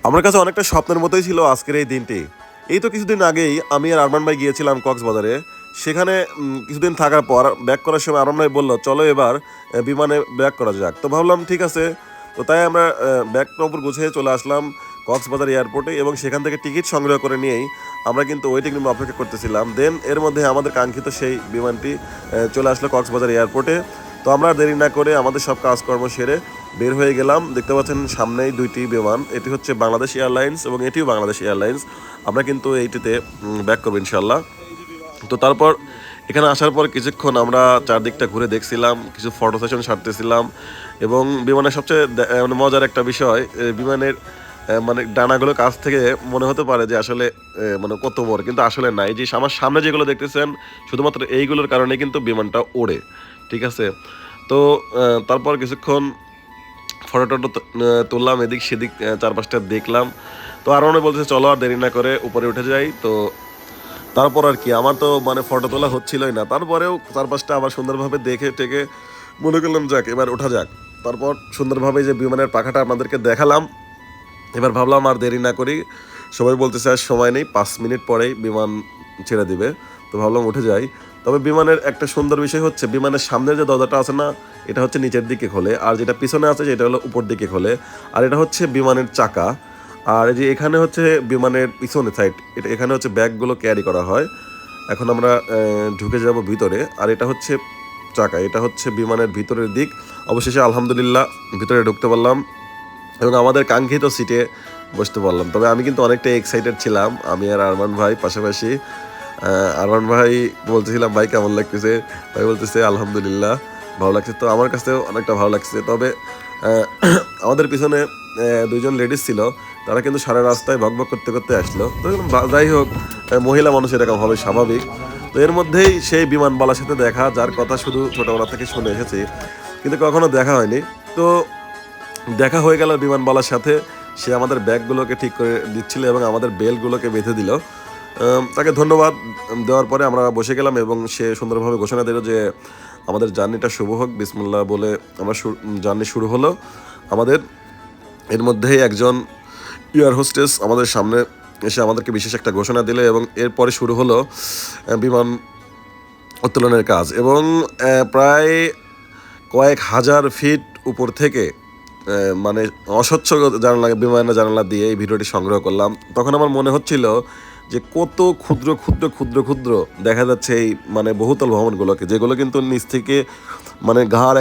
আমার কাছে অনেকটা স্বপ্নের মতোই ছিল আজকের এই দিনটি। এই তো কিছুদিন আগেই আমি আর আরমান ভাই গিয়েছিলাম কক্সবাজারে। সেখানে কিছুদিন থাকার পর ব্যাক করার সময় আরমান ভাই বলল, "চলো এবার বিমানে ব্যাক করা যাক।" তো ভাবলাম ঠিক আছে। তো তাই আমরা ব্যাগ ট্যাগ গুছিয়ে চলে আসলাম কক্সবাজার এয়ারপোর্টে এবং সেখান থেকে টিকিট সংগ্রহ করে নিয়েই আমরা কিন্তু ওয়েটিং রুমে অপেক্ষা করতেছিলাম। দেন এর মধ্যে আমাদের কাঙ্ক্ষিত সেই বিমানটি চলে আসলো কক্সবাজার এয়ারপোর্টে। তো আমরা দেরি না করে আমাদের সব কাজকর্ম সেরে বের হয়ে গেলাম। দেখতে পাচ্ছেন সামনেই ২ টি বিমান। এটি হচ্ছে বাংলাদেশ এয়ারলাইন্স এবং এটিও বাংলাদেশ এয়ারলাইন্স। আমরা কিন্তু এইটিতে ব্যাক করবো ইনশাআল্লাহ। তো তারপর এখানে আসার পর কিছুক্ষণ আমরা চারদিকটা ঘুরে দেখছিলাম, কিছু ফটো সেশন সারতেছিলাম এবং বিমানের সবচেয়ে মানে মজার একটা বিষয়, বিমানের মানে ডানাগুলো কাছ থেকে মনে হতে পারে যে আসলে মানে কত বড়, কিন্তু আসলে না। এই যে আমার সামনে যেগুলো দেখতেছেন, শুধুমাত্র এইগুলোর কারণে কিন্তু বিমানটা ওড়ে। ঠিক আছে? তো তারপর কিছুক্ষণ ফটো-টটো তুললাম, এদিক সেদিক চারপাশটা দেখলাম। তো আরও অনেক বলতেছে, "চলো আর দেরি না করে উপরে উঠে যাই।" তো তারপর আর কি আমার তো মানে ফটো তোলা হচ্ছিলই না। তারপরেও চারপাশটা আবার সুন্দরভাবে দেখে টেকে মনে করলাম যাক এবার ওঠা যাক। তারপর সুন্দরভাবে যে বিমানের পাখাটা আপনাদেরকে দেখালাম। এবার ভাবলাম আর দেরি না করি। সবাই বলতেছে আর সময় নেই, ৫ মিনিট পরেই বিমান ছেড়ে দিবে। তো ভাবলাম উঠে যাই। তবে বিমানের একটা সুন্দর বিষয় হচ্ছে বিমানের সামনের যে দরজাটা আছে না, এটা হচ্ছে নিচের দিকে খোলে। আর যেটা পিছনে আছে সেটা হলো উপর দিকে খোলে। আর এটা হচ্ছে বিমানের চাকা। আর এই যে এখানে হচ্ছে বিমানের পিছনের সাইড। এখানে হচ্ছে ব্যাগগুলো ক্যারি করা হয়। এখন আমরা ঢুকে যাব ভিতরে। আর এটা হচ্ছে চাকা। এটা হচ্ছে বিমানের ভিতরের দিক। অবশেষে আলহামদুলিল্লাহ ভিতরে ঢুকতে পারলাম এবং আমাদের কাঙ্ক্ষিত সিটে বসতে পারলাম। তবে আমি কিন্তু অনেকটা এক্সাইটেড ছিলাম। আমি আর আরমান ভাই পাশাপাশি। আরমান ভাই বলতেছিলাম, "ভাই কেমন লাগতেছে?" ভাই বলতেছে, "আলহামদুলিল্লাহ ভালো লাগছে।" তো আমার কাছেও অনেকটা ভালো লাগছে। তবে আ আমাদের পিছনে ২ জন লেডিস ছিল। তারা কিন্তু সারা রাস্তায় ভকভক করতে, করতে আসলো। তো যাই হোক, মহিলা মানুষ এরকম হবে স্বাভাবিক। তো এর মধ্যেই সেই বিমানবালার সাথে দেখা, যার কথা শুধু ছোটবেলা থেকে শুনে এসেছি। কিন্তু কখনো দেখা হয়নি। তো দেখা হয়ে গেল বিমানবালার সাথে। সে আমাদের ব্যাগগুলোকে ঠিক করে দিচ্ছিল এবং আমাদের বেল্টগুলোকে বেঁধে দিল। তাকে ধন্যবাদ দেওয়ার পরে আমরা বসে গেলাম এবং সে সুন্দরভাবে ঘোষণা দিল যে, "আমাদের জার্নিটা শুভ হোক।" বিসমিল্লাহ বলে আমরা জার্নি শুরু হলো আমাদের। এর মধ্যেই একজন এয়ার হোস্টেস আমাদের সামনে এসে আমাদেরকে বিশেষ একটা ঘোষণা দিল এবং এরপরে শুরু হলো বিমান উত্তোলনের কাজ এবং প্রায় কয়েক হাজার ফিট উপর থেকে মানে অস্বচ্ছ বিমানের জানালা দিয়ে এই ভিডিওটি সংগ্রহ করলাম। তখন আমার মনে হচ্ছিল যে কত ক্ষুদ্র, ক্ষুদ্র, ক্ষুদ্র, ক্ষুদ্র দেখা যাচ্ছে এই মানে বহুতল ভবনগুলোকে, যেগুলো কিন্তু নিচ থেকে মানে ঘাড়